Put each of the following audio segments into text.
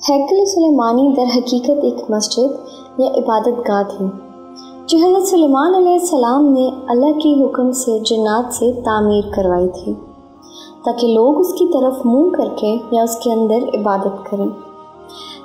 हैकल सुलेमानी दर हकीकत एक मस्जिद या इबादत गाह थी जो हज़रत सुलेमान अलैहिस्सलाम ने अल्लाह के हुक्म से जन्नत से तामीर करवाई थी ताकि लोग उसकी तरफ मुंह करके या उसके अंदर इबादत करें।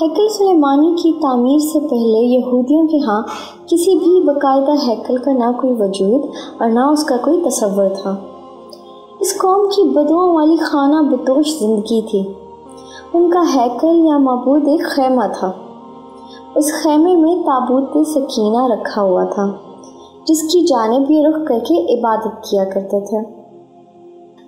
हैकल सुलेमानी की तामीर से पहले यहूदियों के यहाँ किसी भी बाकायदा हैकल का ना कोई वजूद और ना उसका कोई तसव्वुर था। इस कौम की बदुओं वाली खाना बदोश ज़िंदगी थी। उनका हैकल या मबूद एक खैमा था। उस खैमे में ताबूत सकीना रखा हुआ था जिसकी जानिब ये रुख करके इबादत किया करते थे।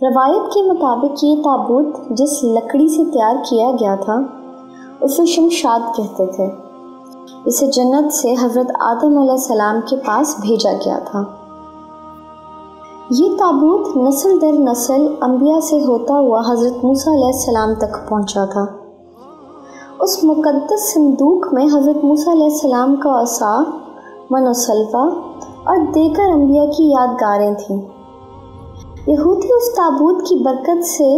रवायत के मुताबिक ये ताबूत जिस लकड़ी से तैयार किया गया था उसे शमशाद कहते थे। इसे जन्नत से हज़रत आदम अलैहिस्सलाम के पास भेजा गया था। ये ताबूत नस्ल दर नस्ल अंबिया से होता हुआ हज़रत मूसा अलैहिस्सलाम तक पहुंचा था। उस मुक़द्दस संदूक में हज़रत मूसा अलैहिस्सलाम का असा, मनोसलवा और देगर अंबिया की यादगारें थीं। यहूदी उस ताबूत की बरकत से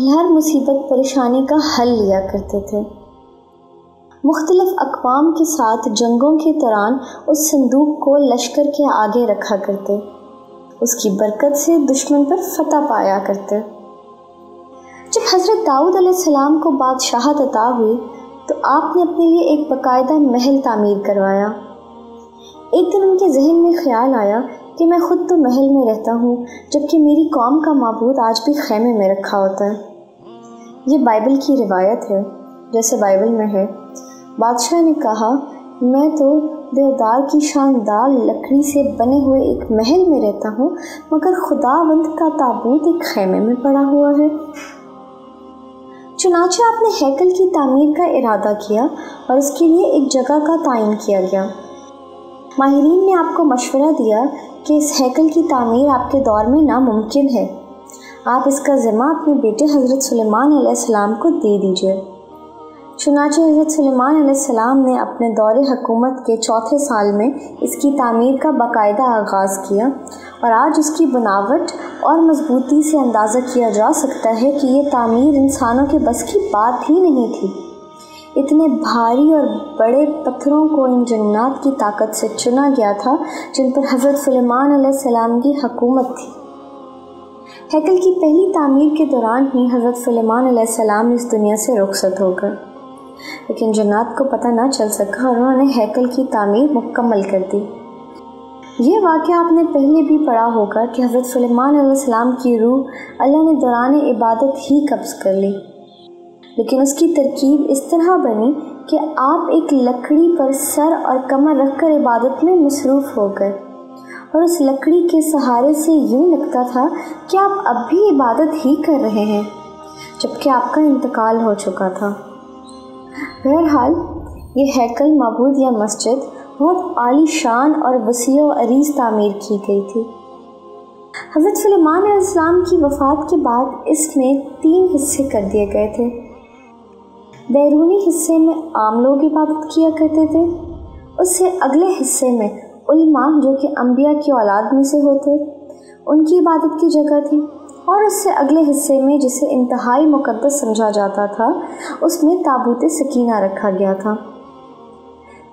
हर मुसीबत परेशानी का हल लिया करते थे। मुख्तलिफ अक़वाम के साथ जंगों के दौरान उस संदूक को लश्कर के आगे रखा करते, उसकी बरकत से दुश्मन पर फतह पाया करते। जब हज़रत दाऊद अलैहिस्सलाम को बादशाहत अता हुई तो आपने अपने लिए एक बाकायदा महल तामीर करवाया। एक दिन उनके जहन में ख्याल आया कि मैं खुद तो महल में रहता हूँ जबकि मेरी कौम का माबूद आज भी खैमे में रखा होता है। ये बाइबल की रिवायत है। जैसे बाइबल में है, बादशाह ने कहा, मैं तो देवदार की शानदार लकड़ी से बने हुए एक महल में रहता हूँ मगर खुदावंद का ताबूत एक खैमे में पड़ा हुआ है। चुनांचे आपने हैकल की तामीर का इरादा किया और उसके लिए एक जगह का तायन किया गया। माहिरीन ने आपको मशवरा दिया कि इस हैकल की तामीर आपके दौर में नामुमकिन है। आप इसका ज़िम्मा अपने बेटे हज़रत सुलेमान अलैहिस्सलाम को दे दीजिए। चुनांचे हज़रत सुलेमान अलैहिस्सलाम ने अपने दौरे हुकूमत के चौथे साल में इसकी तामीर का बाकायदा आगाज़ किया और आज उसकी बनावट और मजबूती से अंदाज़ा किया जा सकता है कि ये तामीर इंसानों के बस की बात ही नहीं थी। इतने भारी और बड़े पत्थरों को इन जन्नात की ताकत से चुना गया था जिन पर हज़रत सुलेमान अलैहिस्सलाम की हुकूमत थी। हैकल की पहली तामीर के दौरान ही हज़रत सुलेमान अलैहिस्सलाम इस दुनिया से रुखसत हो गए, लेकिन जन्नात को पता ना चल सका और उन्होंने हैकल की तामीर मुकम्मल कर दी। ये वाक़या आपने पहले भी पढ़ा होगा कि हज़रत सुलेमान अलैहिस्सलाम की रूह अल्लाह ने दौरान इबादत ही कब्ज़ कर ली, लेकिन उसकी तरकीब इस तरह बनी कि आप एक लकड़ी पर सर और कमर रखकर इबादत में मसरूफ़ हो गए और उस लकड़ी के सहारे से यूँ लगता था कि आप अब भी इबादत ही कर रहे हैं जबकि आपका इंतकाल हो चुका था। बहरहाल ये हैकल मबूद या मस्जिद बहुत आली शान और वसी व अरीज़ तामीर की गई थी। हज़रत सुलेमान अलैहिस्सलाम की वफ़ात के बाद इसमें 3 हिस्से कर दिए गए थे। बैरूनी हिस्से में आम लोग इबादत किया करते थे, उससे अगले हिस्से में उलमा जो कि अंबिया की औलाद में से होते उनकी इबादत की जगह थी, और उससे अगले हिस्से में जिसे इंतहाई मुक़द्दस समझा जाता था उसमें ताबूत सकीना रखा गया था।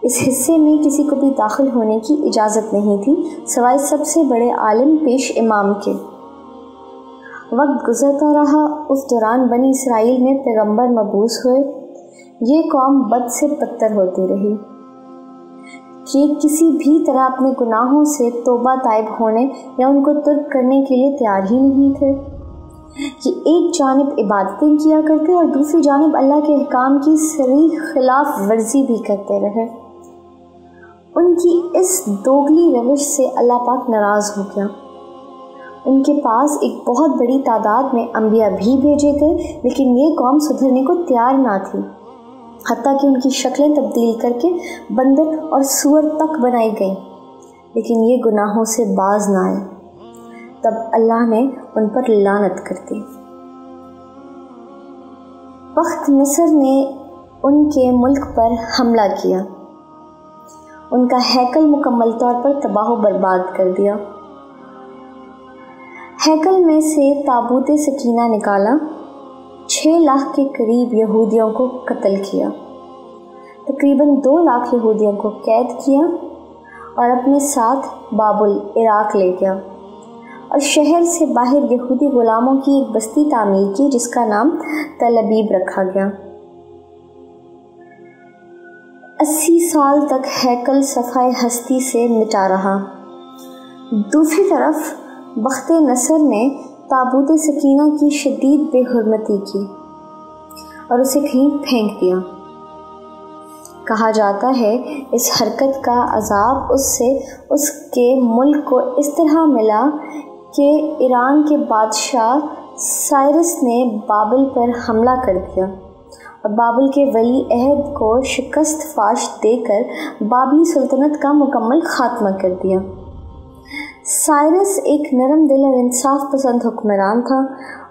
इस हिस्से में किसी को भी दाखिल होने की इजाज़त नहीं थी सिवाय सबसे बड़े आलिम पेश इमाम के। वक्त गुज़रता रहा, उस दौरान बनी इसराइल में पैगंबर मबूस हुए। ये कौम बद से बदतर होती रही कि किसी भी तरह अपने गुनाहों से तौबा ताइब होने या उनको तुर्क करने के लिए तैयार ही नहीं थे। ये एक जानिब इबादतें किया करते और दूसरी जानिब अल्लाह के अहकाम की सरीह खिलाफ वर्जी भी करते रहे। उनकी इस दोगली रविश से अल्लाह पाक नाराज़ हो गया। उनके पास एक बहुत बड़ी तादाद में अंबिया भी भेजे गए, लेकिन ये कौम सुधरने को तैयार ना थी। हत्ता कि उनकी शक्लें तब्दील करके बंदर और सूअर तक बनाई गई, लेकिन ये गुनाहों से बाज ना आए। तब अल्लाह ने उन पर लानत कर दी। बख्त नसर ने उनके मुल्क पर हमला किया, उनका हैकल मुकम्मल तौर पर तबाह बर्बाद कर दिया। हैकल में से ताबूत सकीना निकाला, 6 लाख के करीब यहूदियों को कत्ल किया। तकरीबन 2 लाख यहूदियों को कैद किया और अपने साथ बाबुल इराक ले गया और शहर से बाहर यहूदी गुलामों की एक बस्ती तामीर की जिसका नाम तल अबीब रखा गया। 80 साल तक हैकल सफ़ाए हस्ती से मिटा रहा। दूसरी तरफ बख्ते नसर ने ताबूत सकीना की शदीद बेहुरमती की और उसे कहीं फेंक दिया। कहा जाता है इस हरकत का अजाब उससे उसके मुल्क को इस तरह मिला कि ईरान के बादशाह साइरस ने बाबिल पर हमला कर दिया और बाबिल के वली अहद को शिकस्त फाश देकर बाबली सल्तनत का मुकम्मल खात्मा कर दिया। साइरस एक नरम दिल और इंसाफ पसंद हुक्मरान था।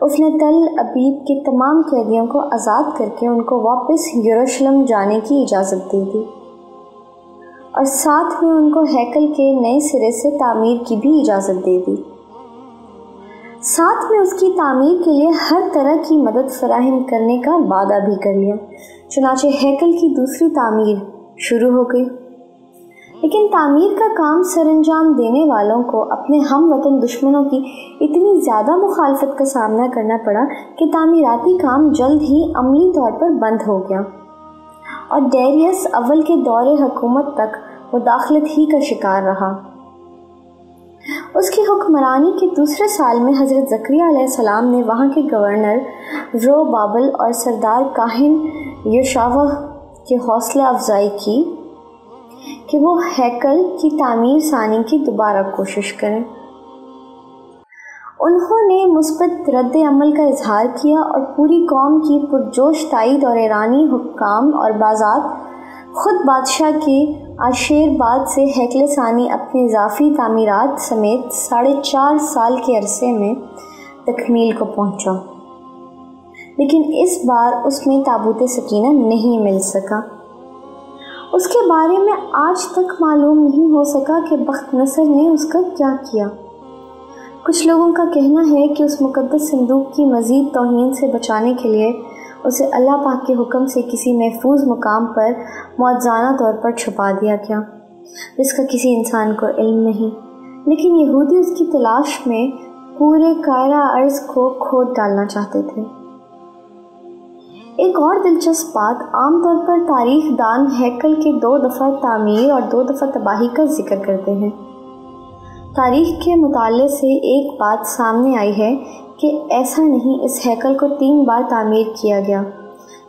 उसने तल अबीब के तमाम कैदियों को आज़ाद करके उनको वापस यरूशलेम जाने की इजाज़त दे दी और साथ में उनको हैकल के नए सिरे से तामीर की भी इजाज़त दे दी। साथ में उसकी तामीर के लिए हर तरह की मदद फराहम करने का वादा भी कर लिया। चुनाचे हैकल की दूसरी तामीर शुरू हो गई, लेकिन तामीर का काम सरअंजाम देने वालों को अपने हम वतन दुश्मनों की इतनी ज़्यादा मुखालफत का सामना करना पड़ा कि तामीराती काम जल्द ही अमली तौर पर बंद हो गया और डेरियस अव्वल के दौरे हुकूमत तक मुदाखलत ही का शिकार रहा। उसकी हुक्मरानी के दूसरे साल में हज़रत ज़करिया अलैहिस्सलाम ने वहाँ के गवर्नर रो बाबल और सरदार काहिन यशावा की हौसला अफजाई की कि वो हैकल की तामीर सानी की दोबारा कोशिश करें। उन्होंने मुस्बत रद्द अमल का इजहार किया और पूरी कौम की पुरजोश ताईद और ईरानी हुक्काम और बाज़ात खुद बादशाह के आशीर्वाद से हैकल सानी अपने इजाफी तामीरात समेत 4.5 साल के अरसे में तकमील को पहुंचा, लेकिन इस बार उसमें ताबूत सकीना नहीं मिल सका। उसके बारे में आज तक मालूम नहीं हो सका कि बख्त नसर ने उसका क्या किया। कुछ लोगों का कहना है कि उस मुकद्दस संदूक की मज़ीद तौहीन से बचाने के लिए उसे अल्लाह पाक के हुक्म से किसी महफूज मुकाम पर मौज़ाना तौर पर छुपा दिया गया, जिसका किसी इंसान को इल्म नहीं, लेकिन यहूदी उसकी तलाश में पूरे कायरा अर्ज़ को खोद डालना चाहते थे। एक और दिलचस्प बात, आमतौर पर तारीख दान हैकल के 2 दफ़ा तामीर और 2 दफ़ा तबाही का जिक्र करते हैं। तारीख के मुताले से एक बात सामने आई है कि ऐसा नहीं, इस हैकल को 3 बार तामीर किया गया,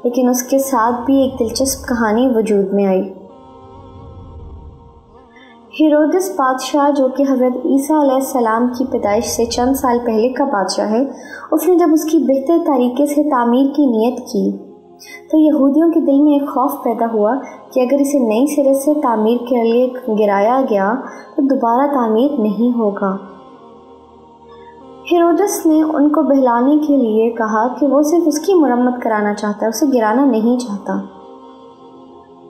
लेकिन उसके साथ भी एक दिलचस्प कहानी वजूद में आई। हेरोदस बादशाह, जो कि हज़रत ईसा अलैहिस्सलाम की पैदाइश से चंद साल पहले का बादशाह है, उसने जब उसकी बेहतर तरीके से तामीर की नीयत की तो यहूदियों के दिल में एक खौफ पैदा हुआ कि अगर इसे नई सिरे से तामीर के लिए गिराया गया तो दोबारा तामीर नहीं होगा। हेरोदस ने उनको बहलाने के लिए कहा कि वो सिर्फ उसकी मरम्मत कराना चाहता है, उसे गिराना नहीं चाहता।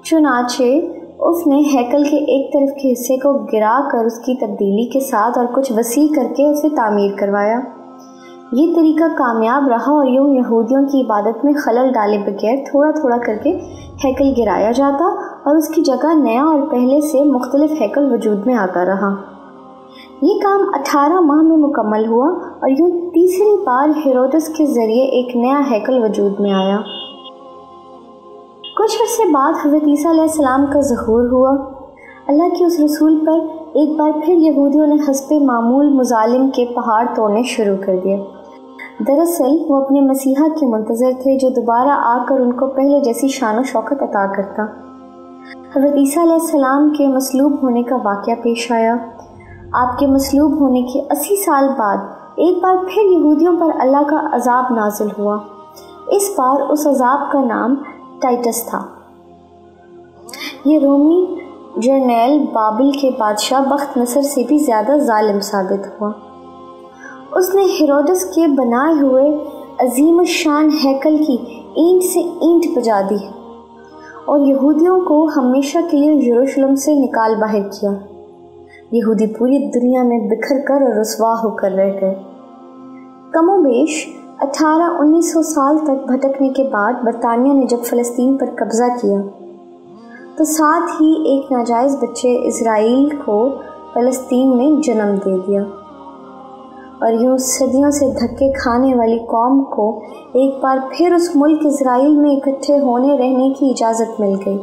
चुनाचे उसने हैकल के एक तरफ के हिस्से को गिरा कर उसकी तब्दीली के साथ और कुछ वसी करके उसे तामीर करवाया। ये तरीका कामयाब रहा और यूँ यहूदियों की इबादत में खलल डाले बगैर थोड़ा थोड़ा करके हैकल गिराया जाता और उसकी जगह नया और पहले से मुख्तलिफ हैकल वजूद में आता रहा। ये काम 18 माह में मुकम्मल हुआ और यूँ तीसरी बार हेरोदस के ज़रिए एक नया हैकल वजूद में आया। कुछ अर्से बाद हज़रत ईसा अलैहिस्सलाम का ज़हूर हुआ। अल्लाह के उस रसूल पर एक बार फिर यहूदियों ने हस्बे मामूल मुजालिम के पहाड़ तोड़ने शुरू कर दिए। दरअसल वो अपने मसीहा के मुंतज़र थे जो दोबारा आकर उनको पहले जैसी शान व शौकत अता करता। हज़रत ईसा अलैहिस्सलाम के मसलूब होने का वाक़या पेश आया। आपके मसलूब होने के 80 साल बाद एक बार फिर यहूदियों पर अल्लाह का अजाब नाजिल हुआ। इस बार उस अजाब का नाम टाइटस था। ये रोमी जर्नैल बाबिल के बादशाह बख्त नसर से भी ज़्यादा जालिम साबित हुआ। उसने हेरोदस के बनाए हुए अजीम शान हैकल की ईंट से ईंट बजा दी और यहूदियों को हमेशा के लिए यरूशलेम से निकाल बाहर किया। यहूदी पूरी दुनिया में बिखर कर और रुसवा होकर रह गए। कमोबेश 1800-1900 साल तक भटकने के बाद बरतानिया ने जब फ़लस्तीन पर कब्ज़ा किया तो साथ ही एक नाजायज़ बच्चे इज़राइल को फ़लस्तीन में जन्म दे दिया, और यूँ सदियों से धक्के खाने वाली कौम को एक बार फिर उस मुल्क इज़राइल में इकट्ठे होने रहने की इजाज़त मिल गई।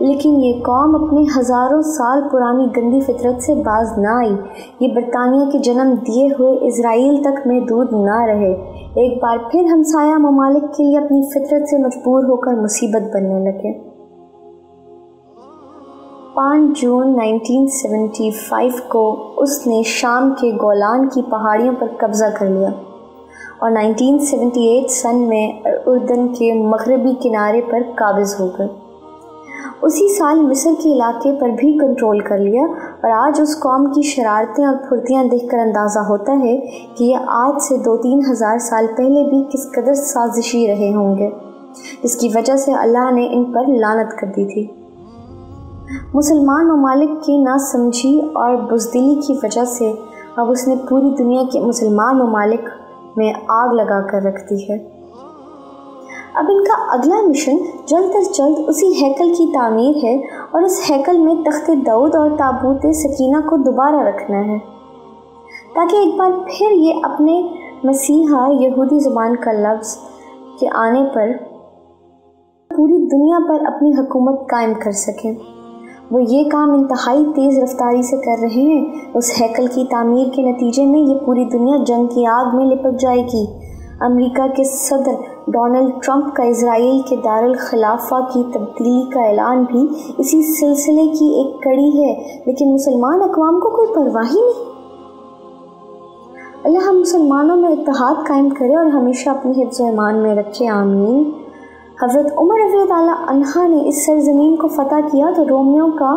लेकिन ये कौम अपनी हज़ारों साल पुरानी गंदी फितरत से बाज ना आई। ये बरतानिया के जन्म दिए हुए इज़राइल तक महदूद ना रहे, एक बार फिर हमसाया ममालिक के लिए अपनी फितरत से मजबूर होकर मुसीबत बनने लगे। 5 जून 1975 को उसने शाम के गोलान की पहाड़ियों पर कब्ज़ा कर लिया और 1978 सन में उर्दन के मगरबी किनारे पर काबिज़ हो गए। उसी साल मिस्र के इलाके पर भी कंट्रोल कर लिया, और आज उस कौम की शरारतें और फुर्तियाँ देखकर अंदाज़ा होता है कि यह आज से 2-3 हज़ार साल पहले भी किस कदर साजिशी रहे होंगे, जिसकी वजह से अल्लाह ने इन पर लानत कर दी थी। मुसलमान ममालिक की नासमझी और बुज़दिली की वजह से अब उसने पूरी दुनिया के मुसलमान ममालिक में आग लगा कर रख दी है। अब इनका अगला मिशन जल्द अज जल्द उसी हैकल की तामीर है, और उस हैकल में तख्ते दाऊद और ताबूत सकीना को दोबारा रखना है, ताकि एक बार फिर ये अपने मसीहा यहूदी ज़ुबान का लफ्ज़ के आने पर पूरी दुनिया पर अपनी हुकूमत कायम कर सकें। वो ये काम इंतहाई तेज़ रफ्तारी से कर रहे हैं। उस हैकल की तामीर के नतीजे में ये पूरी दुनिया जंग की आग में लिपट जाएगी। अमेरिका के सदर डोनाल्ड ट्रंप का इज़राइल के दारुल खिलाफा की तब्दीली का ऐलान भी इसी सिलसिले की एक कड़ी है, लेकिन मुसलमान अक़वाम को कोई परवाह ही नहीं। अल्लाह हम मुसलमानों में इत्तेहाद कायम करे और हमेशा अपनी हिफ्ज़ व ईमान में रखे, आमीन। हज़रत उमर रज़ी अल्लाह अन्हा ने इस सरज़मीन को फ़तह किया तो रोमियों का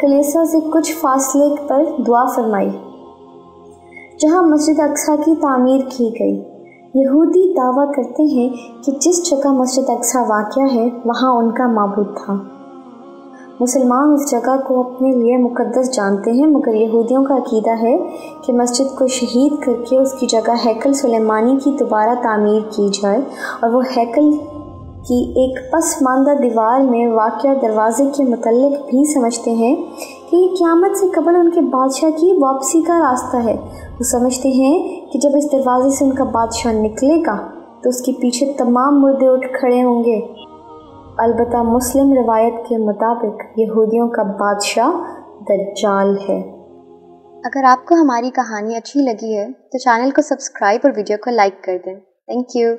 कलीसिया से कुछ फासले पर दुआ फरमाई, जहाँ मस्जिद अक्सा की तामीर की गई। यहूदी दावा करते हैं कि जिस जगह मस्जिद अक्सा वाक़या है वहाँ उनका माबूद था। मुसलमान उस जगह को अपने लिए मुक़द्दस जानते हैं, मगर यहूदियों का अक़ीदा है कि मस्जिद को शहीद करके उसकी जगह हैकल सुलेमानी की दोबारा तामीर की जाए, और वो हैकल की एक पसमानदा दीवार में वाक़या दरवाज़े के मुतल्लिक़ भी समझते हैं कि ये क़यामत से कबल उनके बादशाह की वापसी का रास्ता है। वो समझते हैं कि जब इस दरवाज़े से उनका बादशाह निकलेगा तो उसके पीछे तमाम मुर्दे उठ खड़े होंगे। अलबत्ता मुस्लिम रिवायत के मुताबिक यहूदियों का बादशाह दज्जाल है। अगर आपको हमारी कहानी अच्छी लगी है तो चैनल को सब्सक्राइब और वीडियो को लाइक कर दें। Thank you.